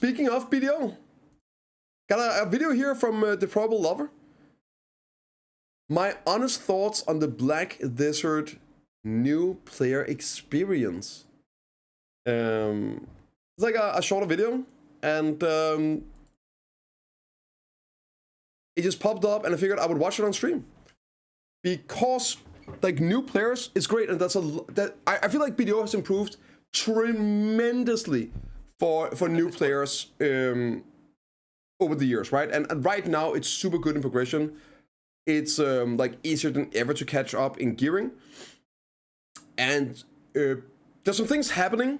speaking of BDO, got a video here from Deplorable Lover. My honest thoughts on the Black Desert new player experience. It's like a shorter video, and it just popped up, and I figured I would watch it on stream because like new players is great, and I feel like BDO has improved tremendously for new players over the years, right? And right now it's super good in progression. It's like easier than ever to catch up in gearing, and there's some things happening.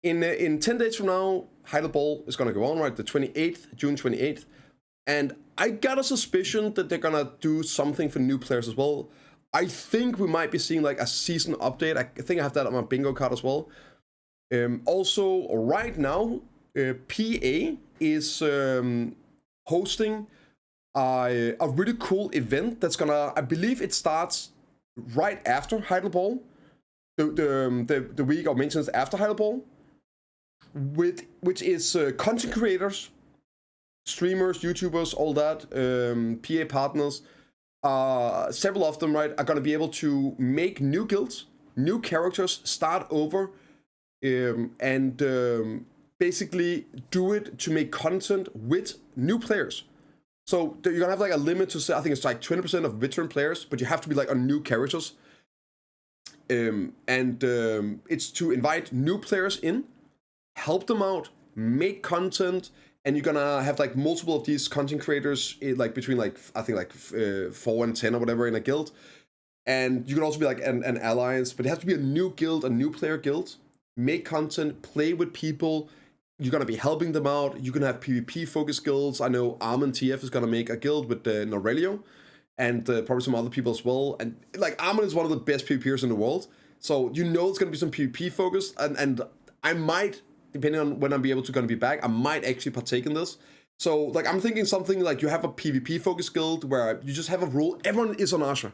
In 10 days from now, Heidel Ball is gonna go on, right? The 28th, June 28th, and I got a suspicion that they're gonna do something for new players as well. I think we might be seeing like a season update. I think I have that on my bingo card as well. Also, right now, PA is hosting a really cool event that's gonna, I believe it starts right after Heidel Ball, the week of maintenance after Heidel Ball, which is content creators, streamers, YouTubers, all that, PA partners. Several of them, right, are gonna be able to make new guilds, new characters, start over, and basically do it to make content with new players. So you're gonna have like a limit to say, I think it's like 20% of veteran players, but you have to be like on new characters. It's to invite new players in, help them out, make content, and you're gonna have like multiple of these content creators, like between like, I think like 4 and 10 or whatever in a guild. And you can also be like an alliance, but it has to be a new guild, a new player guild. Make content, play with people. You're gonna be helping them out. You can have PvP focused guilds. I know Armin TF is gonna make a guild with Norelio, and probably some other people as well. And like Armin is one of the best PvPers in the world, so you know it's gonna be some PvP focused. And I might, depending on when I'm gonna be back, I might actually partake in this. So like I'm thinking something like you have a PvP focused guild where you just have a rule. Everyone is on Asha.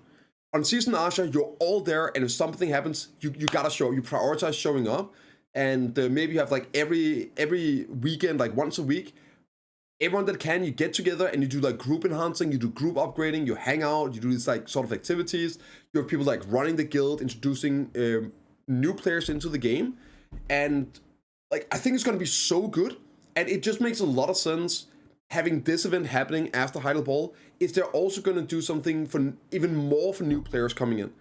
On season Asha, you're all there, and if something happens, you gotta show. You prioritize showing up. And maybe you have like every weekend, like once a week, everyone that can, you get together and you do like group enhancing, you do group upgrading, you hang out, you do these like sort of activities. You have people like running the guild, introducing new players into the game, and like I think it's gonna be so good. And it just makes a lot of sense having this event happening after Heidel Ball if they're also gonna do something for even more for new players coming in.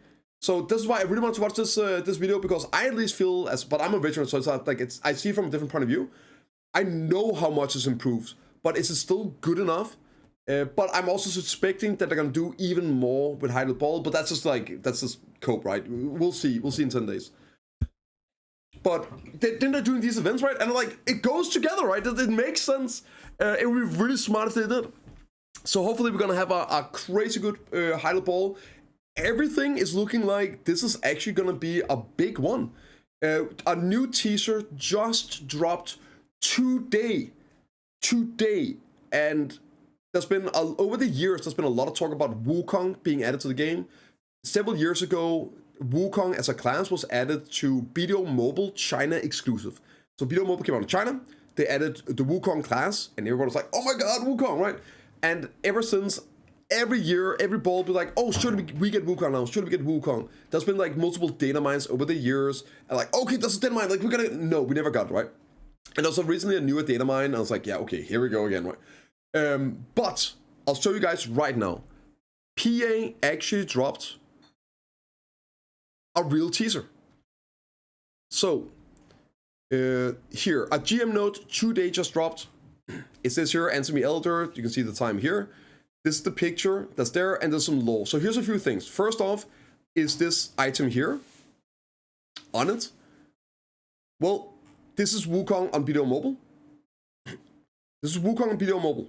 So this is why I really want to watch this this video, because I at least feel but I'm a veteran, so it's not like I see it from a different point of view. I know how much it's improved, but is it still good enough? But I'm also suspecting that they're gonna do even more with Heidel Ball, but that's just cope, right? We'll see in 10 days. But then they're doing these events, right? And like it goes together, right? It makes sense. It would be really smart if they did. So hopefully we're gonna have a crazy good Heidel Ball. Everything is looking like this is actually gonna be a big one. A new teaser just dropped today, and there's been over the years there's been a lot of talk about Wukong being added to the game. Several years ago, Wukong as a class was added to BDO Mobile China exclusive. So BDO Mobile came out in China, they added the Wukong class, and everyone was like, "Oh my God, Wukong!" Right? And ever since, every year, every ball will be like, "Oh, should we get Wukong now? Should we get Wukong?" There's been like multiple data mines over the years, and like, okay, that's a data mine. Like no, we never got it, right? And also recently a newer data mine, and I was like, yeah, okay, here we go again, right? But I'll show you guys right now. PA actually dropped a real teaser. So here, a GM note today just dropped. It says here, Answer Me Elder. You can see the time here. This is the picture that's there, and there's some lore. So here's a few things. First off, is this item here on it? Well, this is Wukong on BDO Mobile. This is Wukong on BDO Mobile.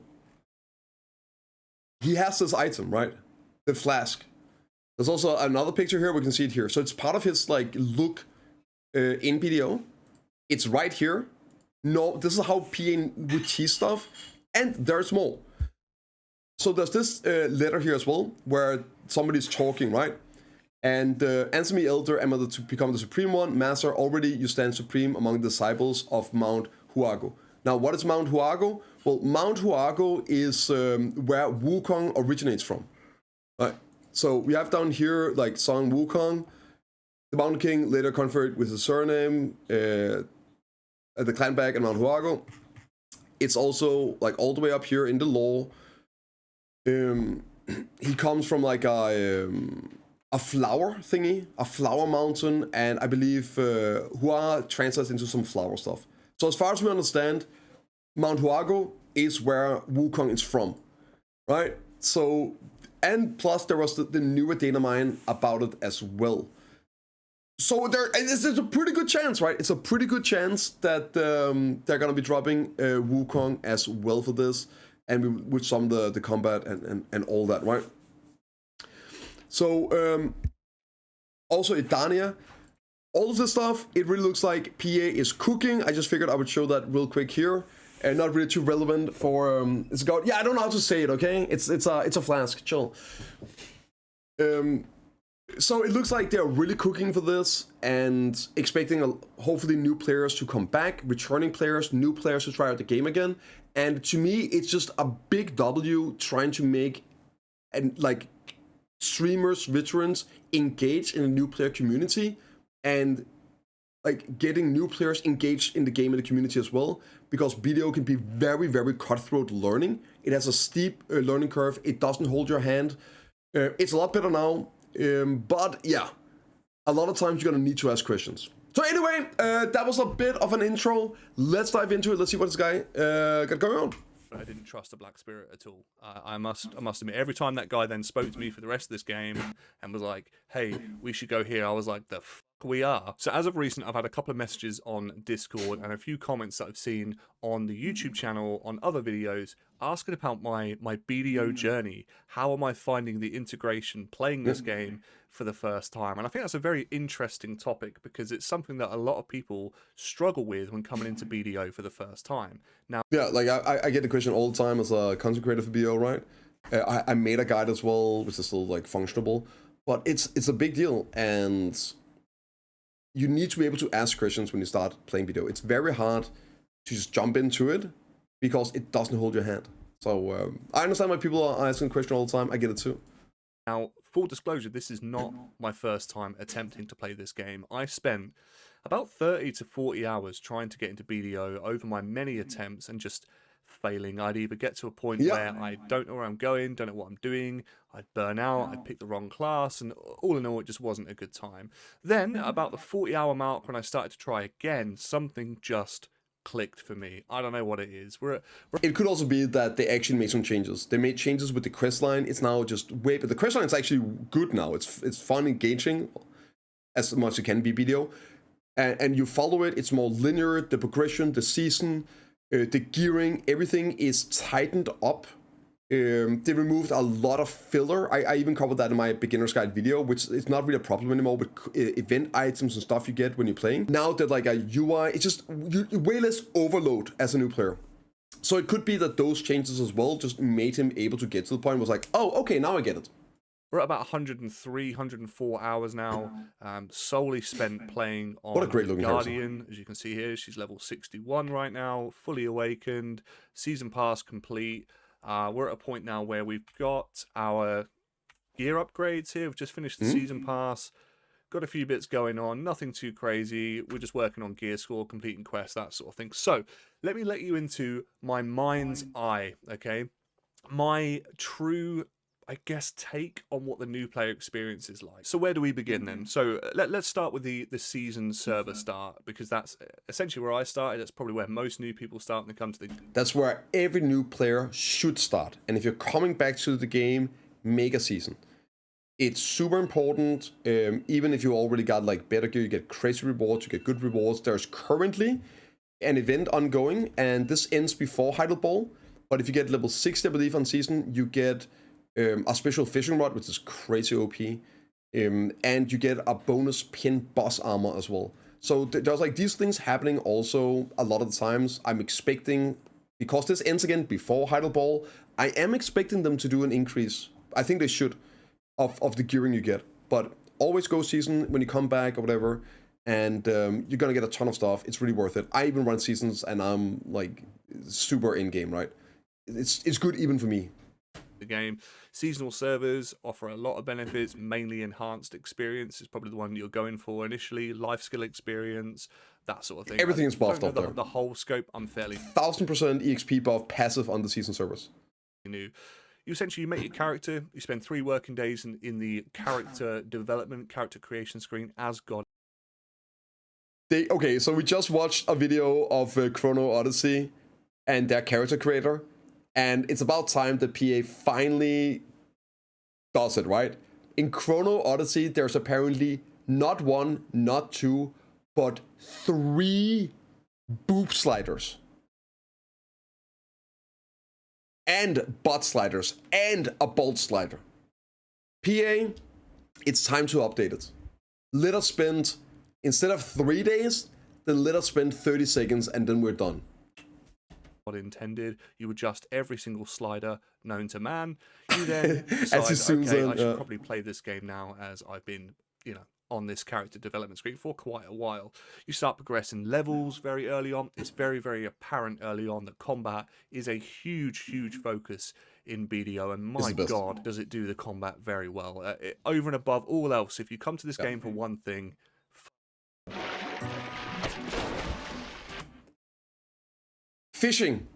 He has this item, right? The flask. There's also another picture here. We can see it here. So it's part of his like look in BDO. It's right here. No, this is how PA would tease stuff, and there's more. So there's this letter here as well, where somebody's talking, right? And Answer Me Elder, am I to become the Supreme One? Master, already you stand supreme among the disciples of Mount Huago. Now, what is Mount Huago? Well, Mount Huago is where Wukong originates from. Right. So we have down here like Song Wukong, the Mountain King, later conferred with his surname, the clan bag in Mount Huago. It's also like all the way up here in the lore. He comes from like a flower thingy, a flower mountain, and I believe Hua translates into some flower stuff. So as far as we understand, Mount Huago is where Wukong is from, right? So, and plus there was the newer data mine about it as well. So it's a pretty good chance, right? It's a pretty good chance that they're gonna be dropping Wukong as well for this, and with some of the combat and all that, right? So also Idania, all of this stuff, it really looks like PA is cooking. I just figured I would show that real quick here, and not really too relevant for it's got, yeah, I don't know how to say it, okay? It's a flask, chill. So it looks like they're really cooking for this and expecting hopefully new players to come back, returning players, new players to try out the game again. And to me, it's just a big W trying to make and like streamers, veterans engage in a new player community and like getting new players engaged in the game and the community as well, because BDO can be very, very cutthroat learning. It has a steep learning curve. It doesn't hold your hand. It's a lot better now. But yeah, a lot of times you're gonna need to ask questions. So anyway, that was a bit of an intro. Let's dive into it. Let's see what this guy got going on. I didn't trust the Black Spirit at all. I must admit, every time that guy then spoke to me for the rest of this game and was like, hey, we should go here, I was like, the fuck we are. So as of recent, I've had a couple of messages on Discord and a few comments that I've seen on the YouTube channel, on other videos, asking about my BDO journey. How am I finding the integration playing this game for the first time? And I think that's a very interesting topic because it's something that a lot of people struggle with when coming into BDO for the first time. Now, yeah, like I get the question all the time as a content creator for BDO, right? I made a guide as well, which is still like functionable, but it's a big deal, and you need to be able to ask questions when you start playing BDO. It's very hard to just jump into it because it doesn't hold your hand. So I understand why people are asking questions all the time. I get it too. Now, full disclosure, this is not my first time attempting to play this game. I spent about 30 to 40 hours trying to get into BDO over my many attempts and just failing. I'd either get to a point where I don't know where I'm going, don't know what I'm doing, I'd burn out, I'd pick the wrong class, and all in all, it just wasn't a good time. Then, about the 40-hour mark, when I started to try again, something just clicked for me. I don't know what it is. It could also be that they actually made some changes. They made changes with the quest line. It's now just way, but the quest line is actually good now. It's fun, engaging, as much as it can be BDO, and you follow it. It's more linear. The progression, the season, the gearing, everything is tightened up. They removed a lot of filler. I even covered that in my beginner's guide video, which is not really a problem anymore with event items and stuff you get when you're playing. Now that like a UI, it's just way less overload as a new player. So it could be that those changes as well just made him able to get to the point where it was like, oh, okay, now I get it. We're at about 103, 104 hours now, solely spent playing on what a great the looking Guardian. person. As you can see here, she's level 61 right now, fully awakened, season pass complete. We're at a point now where we've got our gear upgrades here. We've just finished the season pass, got a few bits going on, nothing too crazy. We're just working on gear score, completing quests, that sort of thing. So let me let you into my mind's eye, okay? My true, I guess, take on what the new player experience is like. So where do we begin then? So let's start with the season server start, because that's essentially where I started. That's probably where most new people start when they come to the... That's where every new player should start. And if you're coming back to the game, make a season. It's super important. Even if you already got like better gear, you get crazy rewards, you get good rewards. There's currently an event ongoing, and this ends before Heidel Ball. But if you get level 60, I believe, on season, you get a special fishing rod, which is crazy OP, and you get a bonus pin boss armor as well. So there's like these things happening also a lot of the times. I'm expecting, because this ends again before Heidel Ball, I am expecting them to do an increase. I think they should, of the gearing you get. But always go season when you come back or whatever. and you're gonna get a ton of stuff. It's really worth it. I even run seasons, and I'm like super in game, right? It's good even for me. The game. Seasonal servers offer a lot of benefits, mainly enhanced experience is probably the one you're going for initially, life skill experience, that sort of thing. Everything is buffed up there. The whole scope, I'm fairly 1000% EXP buff passive on the season servers. new. You essentially make your character, you spend 3 working days in the character development, character creation screen as God. Okay, so we just watched a video of Chrono Odyssey and their character creator. And it's about time that PA finally does it, right? In Chrono Odyssey, there's apparently not 1, not 2, but 3 boob sliders. And butt sliders. And a bolt slider. PA, it's time to update it. Let us spend, instead of 3 days, then let us spend 30 seconds and then we're done. Intended. You adjust every single slider known to man. You then decide, I should probably play this game now, as I've been, on this character development screen for quite a while. You start progressing levels very early on. It's very, very apparent early on that combat is a huge, huge focus in BDO, and my God, does it do the combat very well. Over and above all else, if you come to this game for one thing, fishing.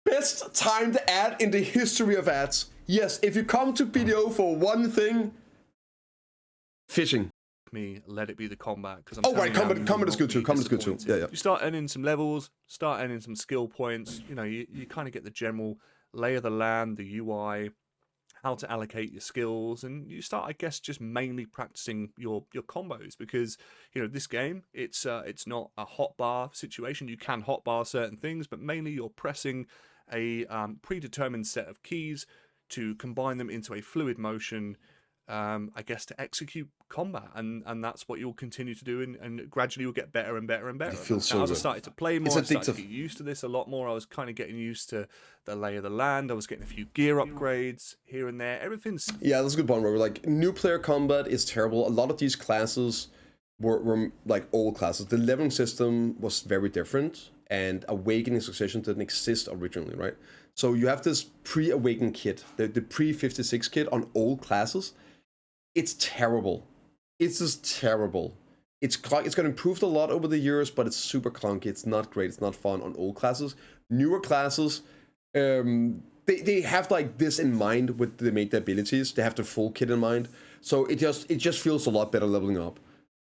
Best timed ad in the history of ads. Yes, if you come to BDO for one thing, fishing. Let it be the combat. Combat is good too. Combat is good too. Yeah. You start earning some levels, start earning some skill points. You kind of get the general lay of the land, the UI, how to allocate your skills, and you start, I guess, just mainly practicing your combos, because this game, it's not a hotbar situation. You can hotbar certain things, but mainly you're pressing a predetermined set of keys to combine them into a fluid motion, I guess, to execute combat, and that's what you'll continue to do, and gradually you'll get better and better and better. It feels so good. As I started to play more, I started to get used to this a lot more. I was kind of getting used to the lay of the land. I was getting a few gear upgrades here and there. Everything's... Yeah, that's a good point, Robert. Like, new player combat is terrible. A lot of these classes were like old classes. The leveling system was very different, and Awakening Succession didn't exist originally, right? So you have this pre-Awaken kit, the pre-56 kit on old classes. It's terrible. It's just terrible. It's got improved a lot over the years, but it's super clunky. It's not great. It's not fun on old classes. Newer classes, they have like this in mind when they make the abilities. They have the full kit in mind, so it just feels a lot better leveling up.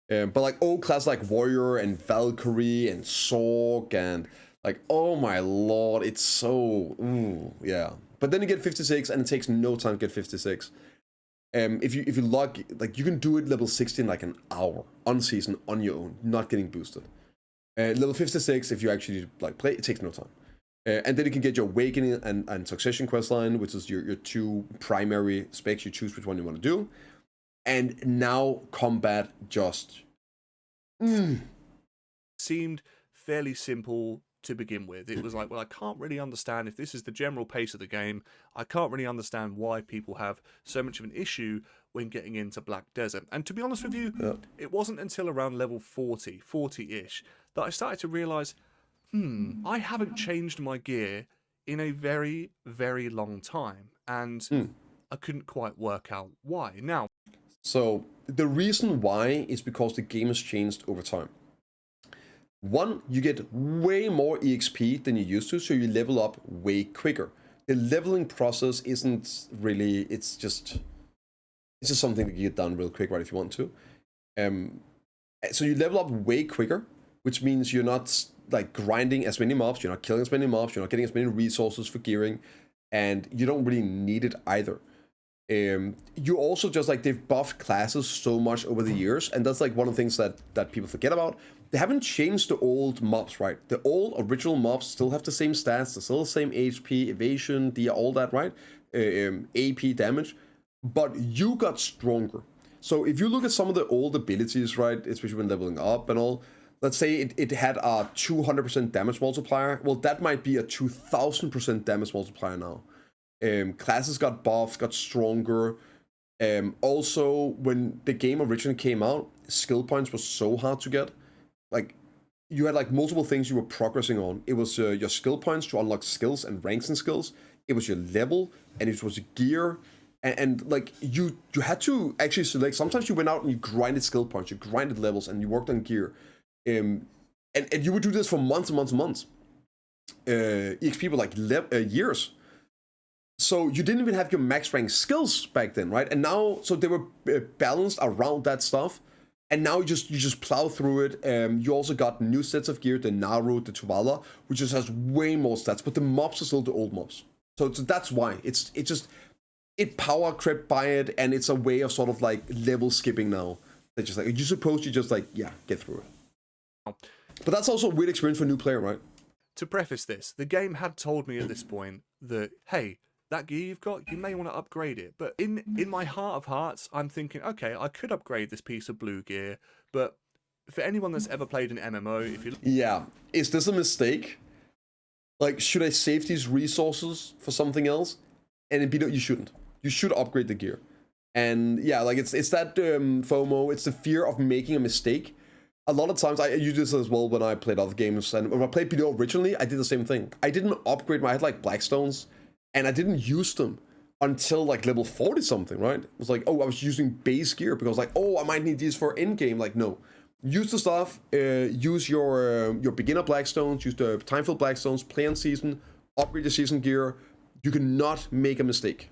But like old classes like Warrior and Valkyrie and Sorg and like, oh my lord, it's so yeah. But then you get 56, and it takes no time to get 56. If you log, like, you can do it level 60 in like an hour on season on your own, not getting boosted. Level 56, if you actually like play, it takes no time. And then you can get your Awakening and Succession questline, which is your 2 primary specs. You choose which one you want to do. And now combat just seemed fairly simple to begin with. It was like, well, I can't really understand if this is the general pace of the game. I can't really understand why people have so much of an issue when getting into Black Desert. And to be honest with you, it wasn't until around level 40-ish, that I started to realize, I haven't changed my gear in a very, very long time. And I couldn't quite work out why. Now, so the reason why is because the game has changed over time. One, you get way more EXP than you used to, so you level up way quicker. The leveling process isn't really, it's just something that you get done real quick, right, if you want to. So you level up way quicker, which means you're not like grinding as many mobs, you're not killing as many mobs, you're not getting as many resources for gearing, and you don't really need it either. You also just like, they've buffed classes so much over the years, and that's like one of the things that people forget about. They haven't changed the old mobs, right? The old original mobs still have the same stats, they're still the same HP, evasion, all that, right? AP damage, but you got stronger. So if you look at some of the old abilities, right, especially when leveling up and all, let's say it had a 200% damage multiplier. Well, that might be a 2000% damage multiplier now. Classes got buffed, got stronger. Also, when the game originally came out, skill points were so hard to get. Like, you had like multiple things you were progressing on. It was your skill points to unlock skills and ranks in skills. It was your level, and it was your gear. And like you had to actually select. Sometimes you went out and you grinded skill points, you grinded levels, and you worked on gear. And you would do this for months and months and months. EXP were like years. So you didn't even have your max rank skills back then, right? And now, so they were balanced around that stuff. And now you just plow through it. You also got new sets of gear, the Naru, the Tuvala, which just has way more stats, but the mobs are still the old mobs. So that's why it power crept by it, and it's a way of sort of like level skipping now. They're just like, you're supposed to just like, yeah, get through it. But that's also a weird experience for a new player, right? To preface this, the game had told me at this point that, hey, that gear you've got, you may want to upgrade it. But in my heart of hearts, I'm thinking, okay, I could upgrade this piece of blue gear, but for anyone that's ever played an MMO, if you... Yeah, is this a mistake? Like, should I save these resources for something else? And in BDO, you shouldn't. You should upgrade the gear. And yeah, like it's that FOMO, it's the fear of making a mistake. A lot of times, I use this as well when I played other games, and when I played BDO originally, I did the same thing. I didn't upgrade I had like Blackstones, and I didn't use them until like level 40 something, right? It was like, oh, I was using base gear because like, oh, I might need these for in-game. Like, no. Use the stuff, use your beginner Blackstones, use the time-filled Blackstones, play on season, upgrade the season gear. You cannot make a mistake.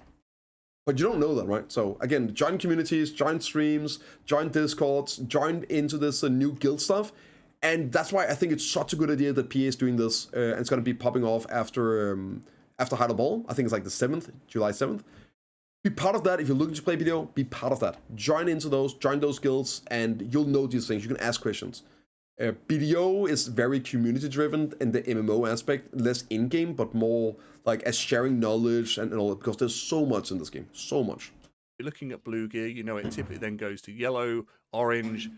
But you don't know that, right? So again, join communities, join streams, join Discords, join into this new guild stuff. And that's why I think it's such a good idea that PA is doing this, and it's going to be popping off after Hyder Ball. I think it's like the 7th, July 7th. Be part of that. If you're looking to play BDO, be part of that. Join into those, join those guilds, and you'll know these things. You can ask questions. BDO is very community driven in the MMO aspect, less in-game, but more like as sharing knowledge and all that, because there's so much in this game, so much. You're looking at blue gear, you know it typically then goes to yellow, orange,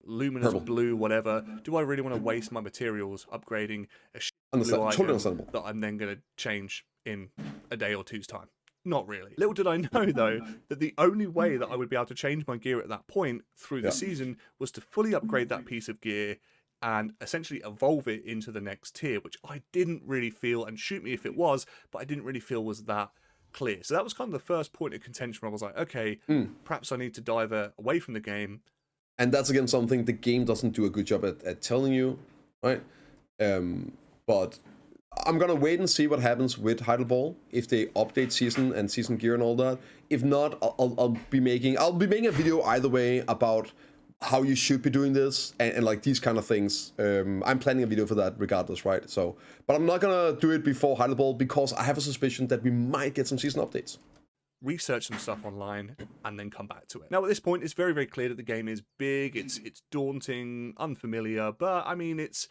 luminous Purple. blue, whatever. Do I really want to waste my materials upgrading a blue Totally item understandable. that I'm then going to change in a day or two's time? Not really. Little did I know, though, that the only way that I would be able to change my gear at that point through the season was to fully upgrade that piece of gear and essentially evolve it into the next tier, which I didn't really feel, and shoot me if it was, but I didn't really feel was that clear. So that was kind of the first point of contention where I was like, okay, perhaps I need to dive away from the game. And that's again something the game doesn't do a good job at telling you, right? But I'm gonna wait and see what happens with Hyder Ball, if they update season and season gear and all that. If not, I'll be making a video either way about how you should be doing this and like these kind of things. I'm planning a video for that regardless, right? So, but I'm not gonna do it before Hyder Ball because I have a suspicion that we might get some season updates. Research some stuff online and then come back to it. Now at this point, it's very, very clear that the game is big, it's daunting, unfamiliar, but I mean it's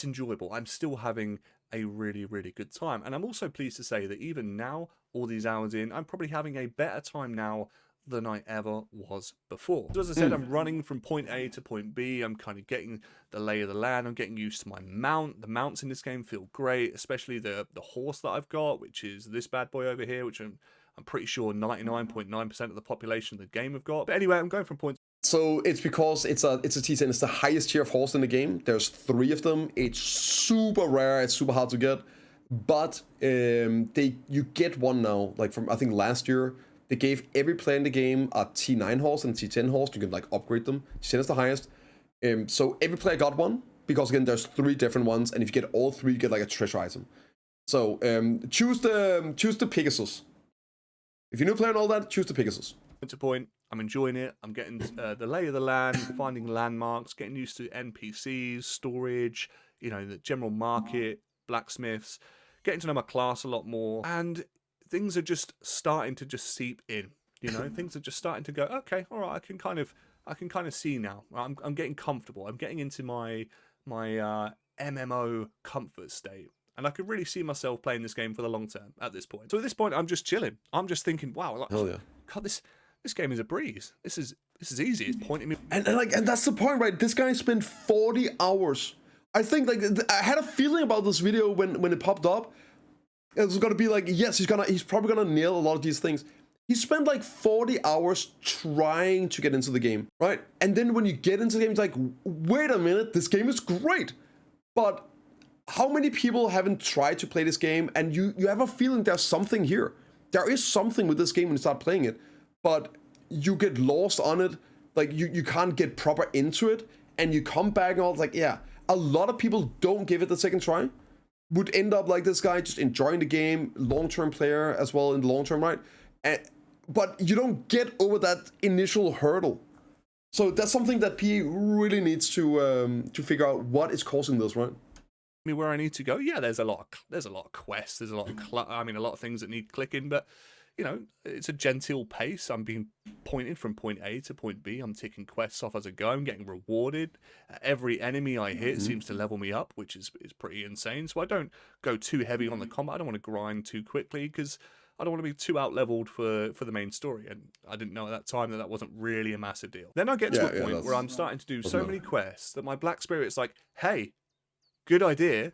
enjoyable. I'm still having a really, really good time. And I'm also pleased to say that even now, all these hours in, I'm probably having a better time now than I ever was before. So as I said, I'm running from point A to point B. I'm kind of getting the lay of the land. I'm getting used to my mount. The mounts in this game feel great, especially the horse that I've got, which is this bad boy over here, which I'm pretty sure 99.9% of the population of the game have got. But anyway, I'm going from point. So it's because it's a T10. It's the highest tier of horse in the game. There's 3 of them. It's super rare. It's super hard to get. But you get one now. Like from I think last year, they gave every player in the game a T9 horse and a T10 horse. You can like upgrade them. T10 is the highest. So every player got one because again, there's 3 different ones, and if you get all 3, you get like a treasure item. So choose the Pegasus. If you're a new player and all that, choose the Pegasus. Point to point, I'm enjoying it. I'm getting the lay of the land, finding landmarks, getting used to NPCs, storage, you know, the general market, blacksmiths, getting to know my class a lot more, and things are just starting to just seep in. You know, things are just starting to go. Okay, all right, I can kind of see now. I'm getting comfortable. I'm getting into my MMO comfort state. And I could really see myself playing this game for the long term at this point. So at this point, I'm just chilling. I'm just thinking, wow, like, hell yeah. God, this game is a breeze. This is easy. It's pointing me. And that's the point, right? This guy spent 40 hours. I think like I had a feeling about this video when it popped up. It was gonna be like, yes, he's probably gonna nail a lot of these things. He spent like 40 hours trying to get into the game, right? And then when you get into the game, it's like, wait a minute, this game is great. But how many people haven't tried to play this game and you have a feeling there's something here? There is something with this game when you start playing it, but you get lost on it. Like you can't get proper into it, and you come back and all, it's like, yeah, a lot of people don't give it the second try, would end up like this guy, just enjoying the game, long-term player as well in the long term, right? But you don't get over that initial hurdle. So that's something that PA really needs to figure out what is causing this, right? Me where I need to go. Yeah, there's a lot of quests. There's a lot of a lot of things that need clicking, but you know, it's a genteel pace. I'm being pointed from point A to point B. I'm ticking quests off as I go. I'm getting rewarded. Every enemy I hit seems to level me up, which is pretty insane. So I don't go too heavy on the combat. I don't want to grind too quickly because I don't want to be too out-leveled for the main story. And I didn't know at that time that wasn't really a massive deal. Then I get to a point where I'm starting to do so many quests that my Black Spirit's like, hey, good idea.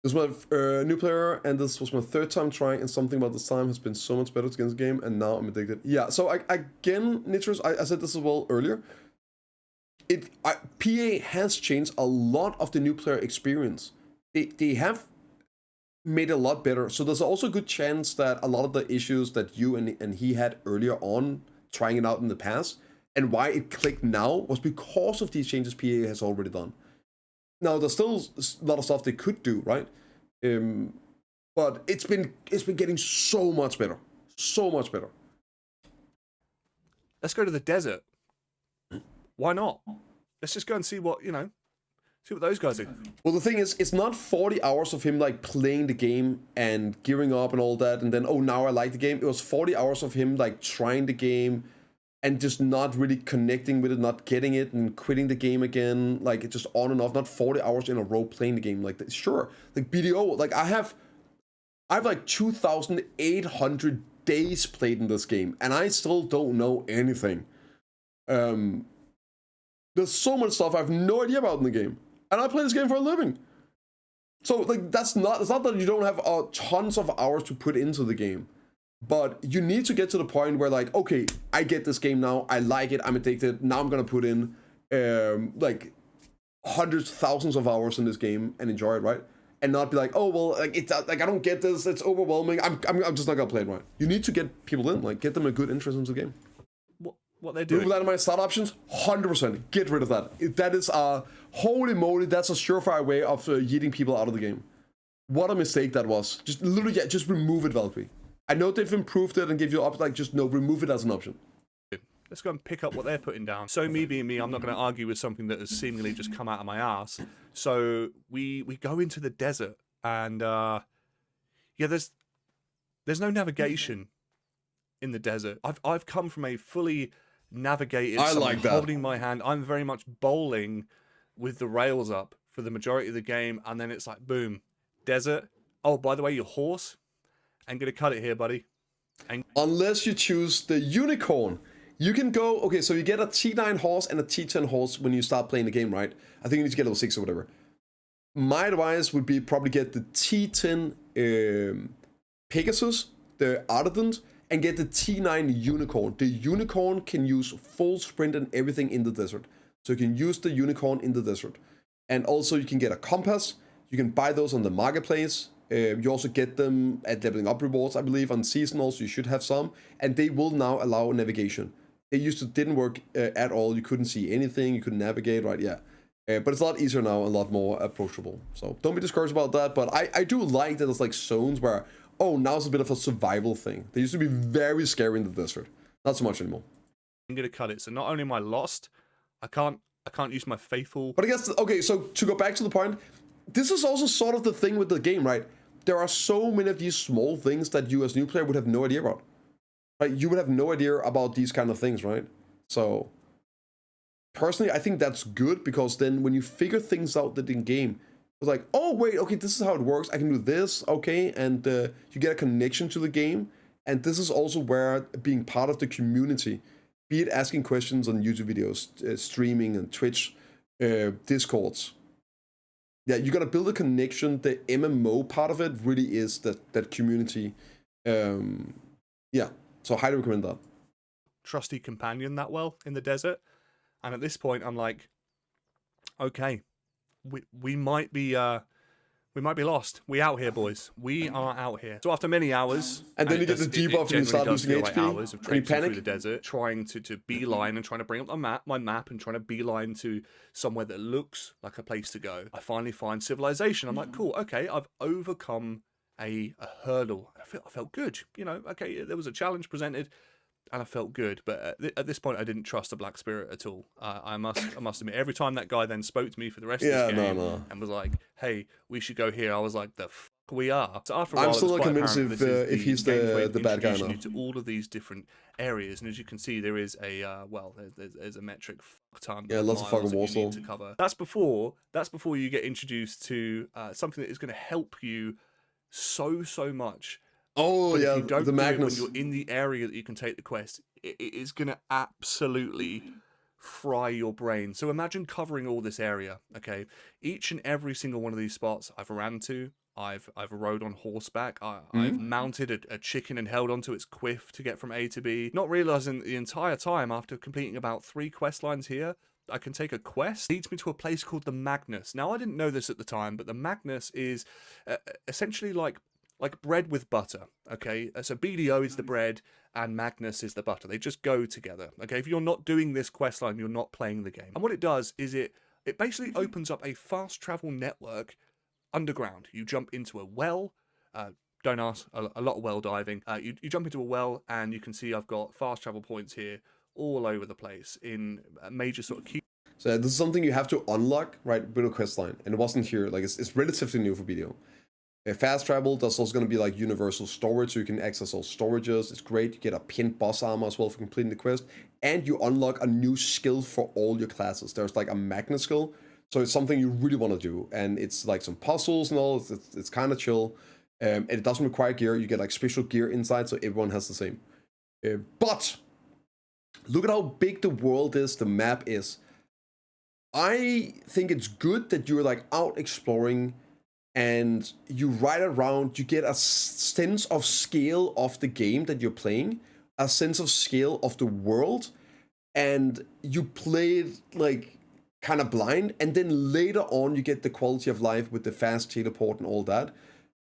This was my new player, and this was my third time trying, and something about this time has been so much better to get into the game, and now I'm addicted. Yeah, so again, Nitrous, I said this as well earlier. PA has changed a lot of the new player experience. They have made it a lot better. So there's also a good chance that a lot of the issues that you and he had earlier on trying it out in the past, and why it clicked now, was because of these changes PA has already done. Now there's still a lot of stuff they could do, right? But it's been getting so much better, so much better. Let's go to the desert. Why not? Let's just go and see what those guys do. Well, the thing is, it's not 40 hours of him like playing the game and gearing up and all that, and then now I like the game. It was 40 hours of him like trying the game and just not really connecting with it, not getting it, and quitting the game again, like it's just on and off. Not 40 hours in a row playing the game. Like sure, like BDO, like I have like 2,800 days played in this game, and I still don't know anything. There's so much stuff I have no idea about in the game, and I play this game for a living. So like it's not that you don't have tons of hours to put into the game. But you need to get to the point where like, okay, I get this game now, I like it, I'm addicted, now I'm gonna put in like hundreds, thousands of hours in this game and enjoy it, right? And not be like, oh well, like it's like I don't get this, it's overwhelming, I'm just not gonna play it, right? You need to get people in, like get them a good interest into the game. What they're doing? Remove that in my start options, 100%. Get rid of that. That is holy moly, that's a surefire way of yeeting people out of the game. What a mistake that was. Just literally, yeah, just remove it, Valkyrie. I know they've improved it and give you like just remove it as an option. Let's go and pick up what they're putting down. So me being me, I'm not going to argue with something that has seemingly just come out of my ass. So we go into the desert, and yeah, there's no navigation in the desert. I've come from a fully navigated. I like that. Holding my hand. I'm very much bowling with the rails up for the majority of the game, and then it's like boom, desert. Oh, by the way, your horse. I'm gonna cut it here, buddy. Unless you choose the unicorn, you can go. Okay, so you get a T9 horse and a T10 horse when you start playing the game, right? I think you need to get level 6 or whatever. My advice would be probably get the T10 Pegasus, the Ardent, and get the T9 unicorn. The unicorn can use full sprint and everything in the desert, so you can use the unicorn in the desert. And also you can get a compass. You can buy those on the marketplace. You also get them at leveling up rewards, I believe, on seasonals. You should have some, and they will now allow navigation. It used to didn't work at all. You couldn't see anything. You couldn't navigate, right? Yeah, but it's a lot easier now, a lot more approachable. So don't be discouraged about that. But I do like that there's like zones where now it's a bit of a survival thing. They used to be very scary in the desert. Not so much anymore. I'm gonna cut it. So not only am I lost, I can't use my faithful. But I guess okay. So to go back to the point, this is also sort of the thing with the game, right? There are so many of these small things that you as a new player would have no idea about. Right? You would have no idea about these kind of things, right? So, personally, I think that's good, because then when you figure things out in game, it's like, oh wait, okay, this is how it works. I can do this, okay, and you get a connection to the game. And this is also where being part of the community, be it asking questions on YouTube videos, streaming and Twitch, Discords. Yeah, you gotta build a connection. The MMO part of it really is that community. Yeah, So highly recommend that. Trusty companion that well in the desert. And at this point, I'm like, okay, we might be lost. We out here, boys. We are out here. So after many hours, and then you get the debuff and you start losing HP. Like hours of and you panic through the desert, trying to beeline and trying to bring up my map and trying to beeline to somewhere that looks like a place to go. I finally find civilization. I'm like, cool, okay, I've overcome a hurdle. I felt good. You know, okay, there was a challenge presented. And I felt good, but at this point, I didn't trust the Black Spirit at all. I must admit, every time that guy then spoke to me for the rest of this game and was like, "Hey, we should go here," I was like, "The f we are." So after a while, I'm still not convinced if he's the bad guy now. You to all of these different areas, and as you can see, there is a there's a metric ton. Yeah, lots of fucking Warsaw to cover. That's before you get introduced to something that is going to help you so much. Oh, yeah, if you don't the Magnus. When you're in the area that you can take the quest, it is going to absolutely fry your brain. So imagine covering all this area, okay? Each and every single one of these spots I've ran to, I've rode on horseback, I've mounted a chicken and held onto its quiff to get from A to B, not realizing the entire time after completing about 3 quest lines here, I can take a quest, leads me to a place called the Magnus. Now, I didn't know this at the time, but the Magnus is essentially like bread with butter, okay? So BDO is the bread and Magnus is the butter. They just go together, okay? If you're not doing this quest line, you're not playing the game. And what it does is it basically opens up a fast travel network underground. You jump into a well, don't ask, a lot of well diving. You jump into a well and you can see I've got fast travel points here all over the place in major sort of key. So this is something you have to unlock, right, with a quest line. And it wasn't here, like it's relatively new for BDO. Fast travel, there's also going to be like universal storage, so you can access all storages. It's great. You get a pinned boss armor as well for completing the quest. And you unlock a new skill for all your classes. There's like a magnet skill. So it's something you really want to do. And it's like some puzzles and all. It's kind of chill. And it doesn't require gear. You get like special gear inside, so everyone has the same. But look at how big the world is, the map is. I think it's good that you're like out exploring and you ride around, you get a sense of scale of the game that you're playing, a sense of scale of the world, and you play it like kind of blind, and then later on you get the quality of life with the fast teleport and all that,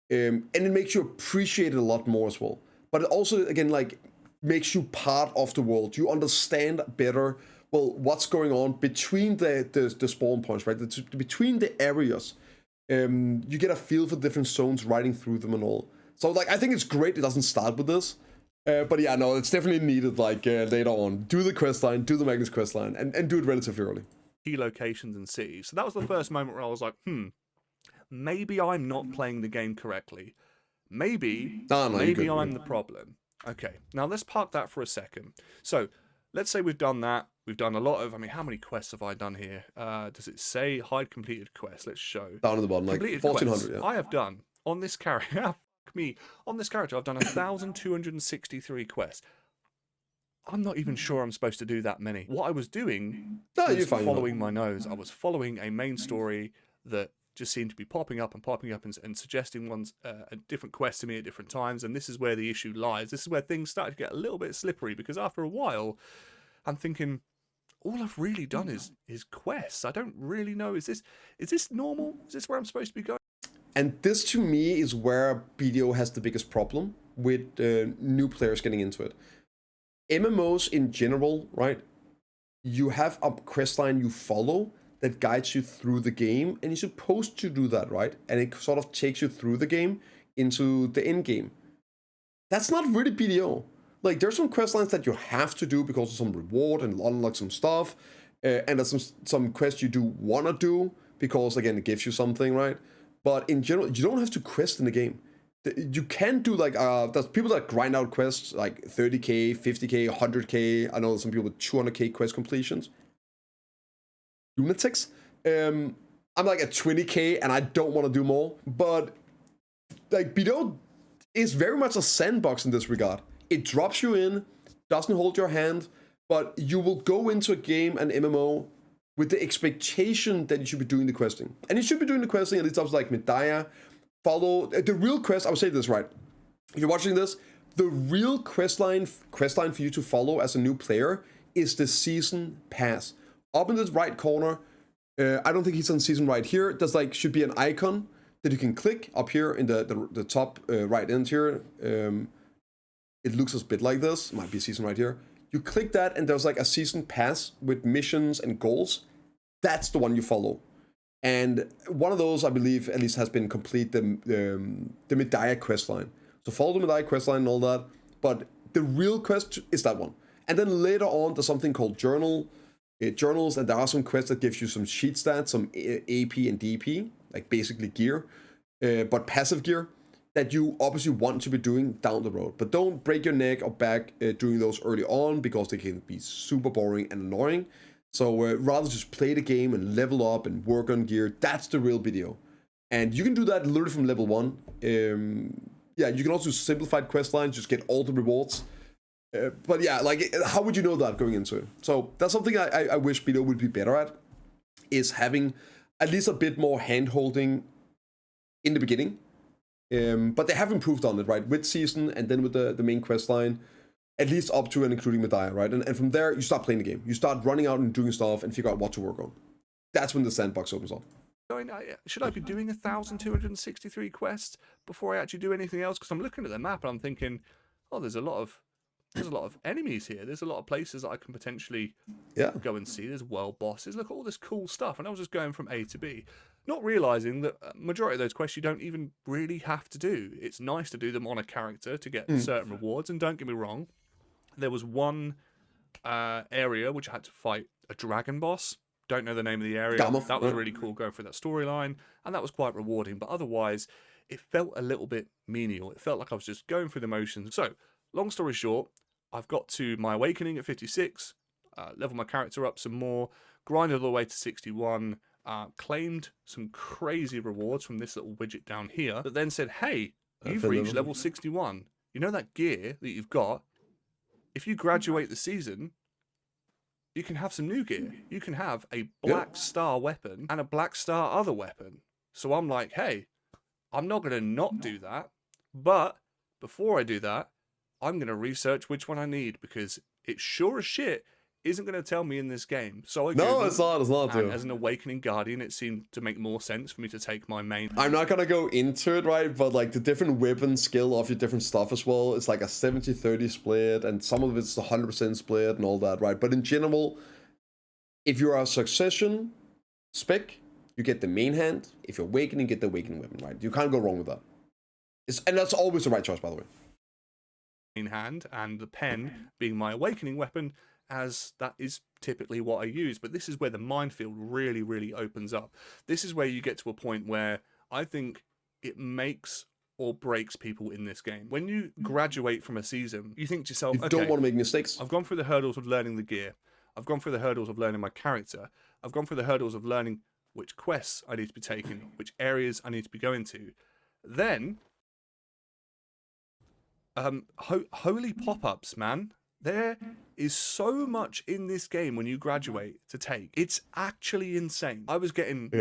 and it makes you appreciate it a lot more as well. But it also, again, like makes you part of the world. You understand better, well, what's going on between the spawn points, right? Between the areas. You get a feel for different zones riding through them and all. So like I think it's great it doesn't start with this. But yeah, no, it's definitely needed like later on. Do the quest line, do the Magnus quest line, and do it relatively early. Key locations and cities. So that was the first moment where I was like, maybe I'm not playing the game correctly. Maybe I'm the problem. Okay, now let's park that for a second. So let's say we've done that. We've done a lot of, how many quests have I done here? Does it say hide completed quests? Let's show. Down at the bottom, like 1400, yeah. I have done, on this character, on this character, I've done 1,263 quests. I'm not even sure I'm supposed to do that many. What I was doing was following my nose. I was following a main story that just seemed to be popping up and suggesting ones a different quest to me at different times, and this is where the issue lies. This is where things started to get a little bit slippery, because after a while, I'm thinking, all I've really done is quests. I don't really know. Is this normal? Is this where I'm supposed to be going? And this, to me, is where BDO has the biggest problem with new players getting into it. MMOs in general, right? You have a quest line you follow that guides you through the game, and you're supposed to do that, right? And it sort of takes you through the game into the end game. That's not really BDO. Like, there's some quest lines that you have to do because of some reward and unlock some stuff. And there's some quests you do want to do because, again, it gives you something, right? But in general, you don't have to quest in the game. You can do, like, there's people that grind out quests, like 30k, 50k, 100k. I know some people with 200k quest completions. Lunatics. I'm like at 20k and I don't want to do more. But, like, BDO is very much a sandbox in this regard. It drops you in, doesn't hold your hand, but you will go into a game, an MMO, with the expectation that you should be doing the questing. And you should be doing the questing at least up to like Medaya. Follow the real quest. I would say this, right? If you're watching this, The real questline for you to follow as a new player is the season pass. Up in the right corner, I don't think he's on season right here. There's like should be an icon that you can click up here in the top right end here. It looks a bit like this. Might be a season right here. You click that and there's like a season pass with missions and goals. That's the one you follow. And one of those, I believe, at least has been complete, the Medaya questline. So follow the Medaya questline and all that. But the real quest is that one. And then later on, there's something called journals, and there are some quests that gives you some sheet stats, some AP and DP, like basically gear, but passive gear that you obviously want to be doing down the road. But don't break your neck or back doing those early on because they can be super boring and annoying. So rather just play the game and level up and work on gear. That's the real video. And you can do that literally from level 1. Yeah, you can also do simplified quest lines, just get all the rewards. But yeah, like, how would you know that going into it? So that's something I wish Bido would be better at, is having at least a bit more hand-holding in the beginning. But they have improved on it, right? With season and then with the main quest line, at least up to and including Medaya, right? And from there, you start playing the game. You start running out and doing stuff and figure out what to work on. That's when the sandbox opens up. Should I be doing 1,263 quests before I actually do anything else? Because I'm looking at the map and I'm thinking, oh, there's a lot of enemies here. There's a lot of places that I can potentially go and see. There's world bosses. Look at all this cool stuff. And I was just going from A to B, not realizing that majority of those quests you don't even really have to do. It's nice to do them on a character to get certain rewards. And don't get me wrong, there was one area which I had to fight a dragon boss. Don't know the name of the area. That was really cool going through that storyline, and that was quite rewarding. But otherwise, it felt a little bit menial. It felt like I was just going through the motions. So, long story short, I've got to my awakening at 56, leveled my character up some more, grinded all the way to 61, claimed some crazy rewards from this little widget down here, that then said, hey, you've reached level 61. You know that gear that you've got? If you graduate the season, you can have some new gear. You can have a black star weapon and a black star other weapon. So I'm like, hey, I'm not going to not do that. But before I do that, I'm going to research which one I need, because it sure as shit isn't going to tell me in this game. So I No, it's not. And as an Awakening Guardian, it seemed to make more sense for me to take my main. I'm not gonna go into it, right? But like the different weapon skill of your different stuff as well, it's like a 70-30 split, and some of it's 100% split and all that, right? But in general, if you're a succession spec, you get the main hand. If you're Awakening, get the Awakening weapon, right? You can't go wrong with that. And that's always the right choice, by the way. Main hand, and the pen being my Awakening weapon, as that is typically what I use. But this is where the minefield really, really opens up. This is where you get to a point where I think it makes or breaks people in this game. When you graduate from a season, you think to yourself, you don't want to make mistakes. I've gone through the hurdles of learning the gear. I've gone through the hurdles of learning my character. I've gone through the hurdles of learning which quests I need to be taking, which areas I need to be going to. Then, holy pop-ups, man. There is so much in this game when you graduate to take. It's actually insane. I was getting,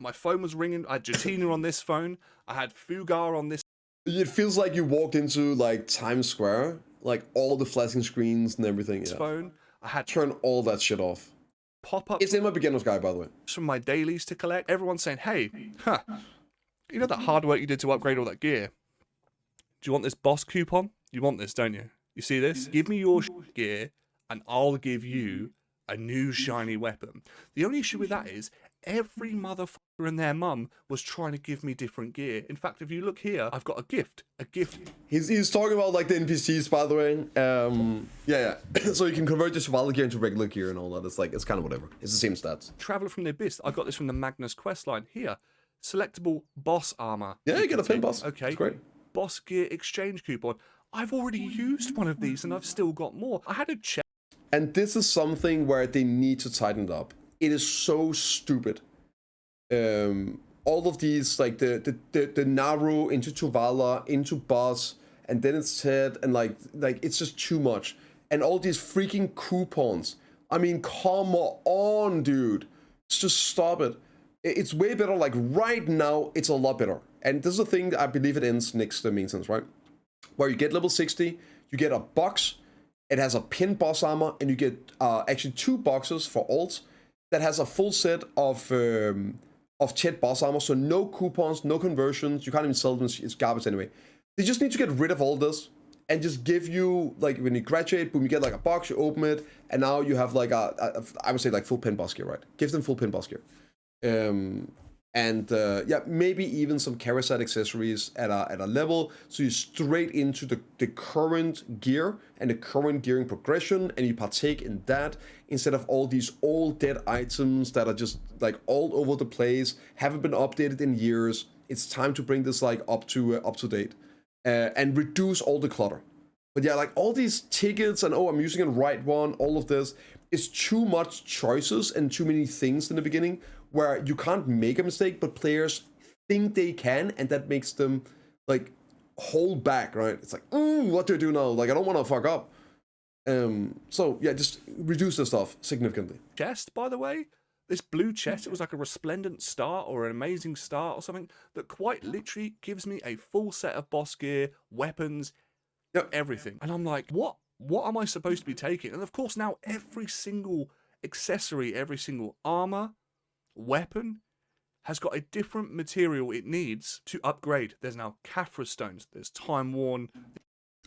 my phone was ringing. I had Jatina on this phone. I had Fugar on this. It feels like you walked into like Times Square, like all the flashing screens and everything. Phone. I had turn all that shit off. Pop-up. It's in my beginner's guide, by the way. From my dailies to collect. Everyone's saying, hey, you know that hard work you did to upgrade all that gear? Do you want this boss coupon? You want this, don't you? You see this? Give me your gear and I'll give you a new shiny weapon. The only issue with that is every motherfucker and their mum was trying to give me different gear. In fact, if you look here, I've got a gift. He's talking about like the NPCs, by the way. So you can convert your survival gear into regular gear and all that. It's kind of whatever. It's the same stats. Traveler from the Abyss. I got this from the Magnus questline. Here, selectable boss armor. Yeah, you get a pin boss. Okay. That's great. Boss gear exchange coupon. I've already used one of these and I've still got more. I had to check. And this is something where they need to tighten it up. It is so stupid. All of these, like the Naru into Tuvala, into boss, and then it's said, and like it's just too much. And all these freaking coupons. I mean, come on, dude. Just stop it. It's way better. Like right now, it's a lot better. And this is the thing that I believe it ends next to maintenance, right? where you get level 60, you get a box. It has a pin boss armor, and you get actually 2 boxes for alts that has a full set of Chet boss armor. So no coupons, no conversions. You can't even sell them. It's garbage anyway. They just need to get rid of all this and just give you, like, when you graduate, boom, you get like a box, you open it, and now you have like I would say like full pin boss gear, right? Give them full pin boss gear. Yeah, maybe even some Karasat accessories at a level, so you're straight into the current gear and the current gearing progression, and you partake in that instead of all these old dead items that are just like all over the place, haven't been updated in years. It's time to bring this like up to date and reduce all the clutter. But yeah, like all these tickets and I'm using the right one, all of this is too much choices and too many things in the beginning, where you can't make a mistake, but players think they can, and that makes them like hold back, right? It's like, what do I do now? Like, I don't want to fuck up. So yeah, just reduce the stuff significantly. Chest, by the way, this blue chest, it was like a resplendent start or an amazing start or something that quite literally gives me a full set of boss gear, weapons, everything. And I'm like, what am I supposed to be taking? And of course now every single accessory, every single armor, weapon has got a different material it needs to upgrade. There's now Caphras stones, there's time worn.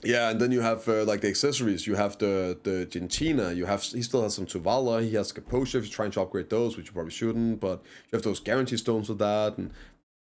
Yeah, and then you have like the accessories. You have the Gentina. He still has some Tuvala. He has Kaposha if you're trying to upgrade those, which you probably shouldn't. But you have those guarantee stones with that, and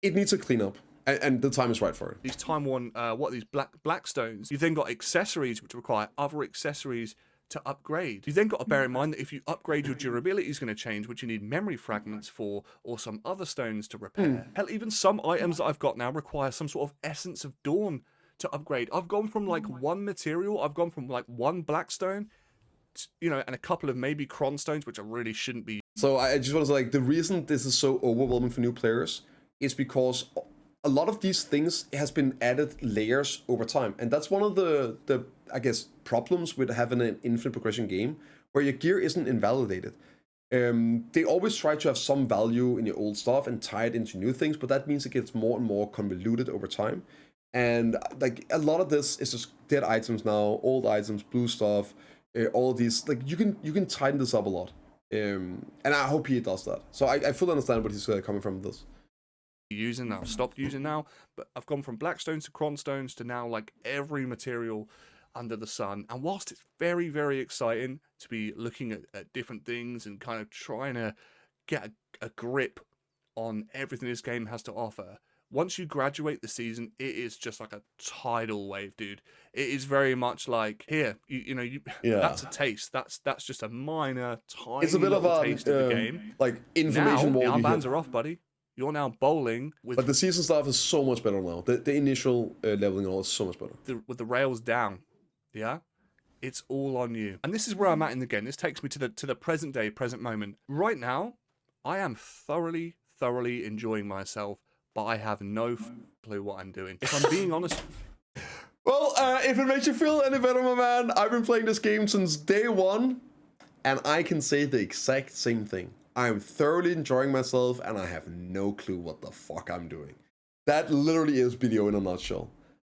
it needs a cleanup. And the time is right for it. These time worn, what are these black stones? You've then got accessories which require other accessories to upgrade. You've then got to bear in mind that if you upgrade, your durability is going to change, which you need memory fragments for, or some other stones to repair. Hell, even some items that I've got now require some sort of Essence of Dawn to upgrade. I've gone from like one material, I've gone from like one blackstone, and a couple of maybe cron stones, which I really shouldn't be. So I just want to say, like, the reason this is so overwhelming for new players is because a lot of these things has been added layers over time, and that's one of the I guess problems with having an infinite progression game where your gear isn't invalidated. They always try to have some value in your old stuff and tie it into new things, but that means it gets more and more convoluted over time. And like a lot of this is just dead items now, old items, blue stuff, all of these. Like you can tighten this up a lot, and I hope he does that. So I fully understand what he's coming from with this. Using now, stopped using now, but I've gone from black stones to cron stones to now like every material under the sun. And whilst it's very, very exciting to be looking at different things and kind of trying to get a grip on everything this game has to offer, once you graduate the season, it is just like a tidal wave, dude. It is very much like, here, that's a taste. That's just a minor, tiny it's a bit of a taste of the game. Like information now, wall. the armbands are off, buddy. You're now bowling with. But the season stuff is so much better now. The initial leveling and all is so much better. With the rails down, yeah, it's all on you. And this is where I'm at in the game. This takes me to the present day, present moment. Right now, I am thoroughly enjoying myself, but I have no clue what I'm doing. If I'm being honest. Well, if it makes you feel any better, my man, I've been playing this game since day one, and I can say the exact same thing. I'm thoroughly enjoying myself, and I have no clue what the fuck I'm doing. That literally is video in a nutshell.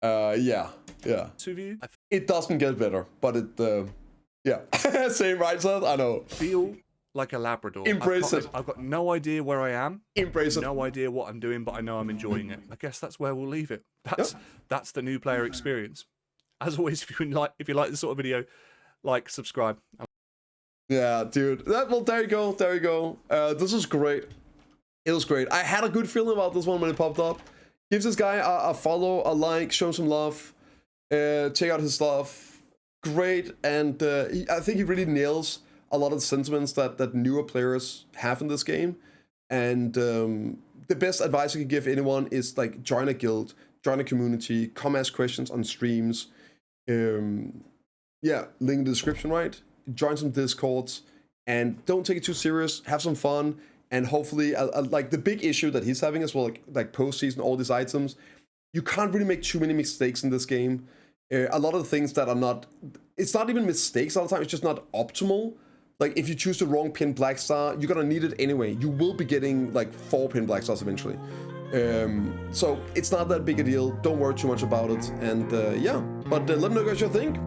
Yeah. It doesn't get better, but it, yeah. Same, right, Seth? I know. Feel like a Labrador. Embrace it. I've got no idea where I am. Embrace it. No idea what I'm doing, but I know I'm enjoying it. I guess that's where we'll leave it. That's the new player experience. As always, if you like this sort of video, like, subscribe. Yeah, dude. Well, there you go. This was great. It was great. I had a good feeling about this one when it popped up. Give this guy a follow, a like, show him some love. Check out his stuff. Great, and I think he really nails a lot of the sentiments that newer players have in this game. And the best advice I can give anyone is, like, join a guild, join a community, come ask questions on streams. Yeah, link in the description, right? Join some discords, and don't take it too serious. Have some fun, and hopefully, like the big issue that he's having as well, like post-season, all these items, you can't really make too many mistakes in this game. A lot of the things that are not, it's not even mistakes all the time, it's just not optimal. Like, if you choose the wrong pin black star, you're gonna need it anyway. You will be getting like 4 pin black stars eventually. So it's not that big a deal. Don't worry too much about it. And yeah, but let me know what you think.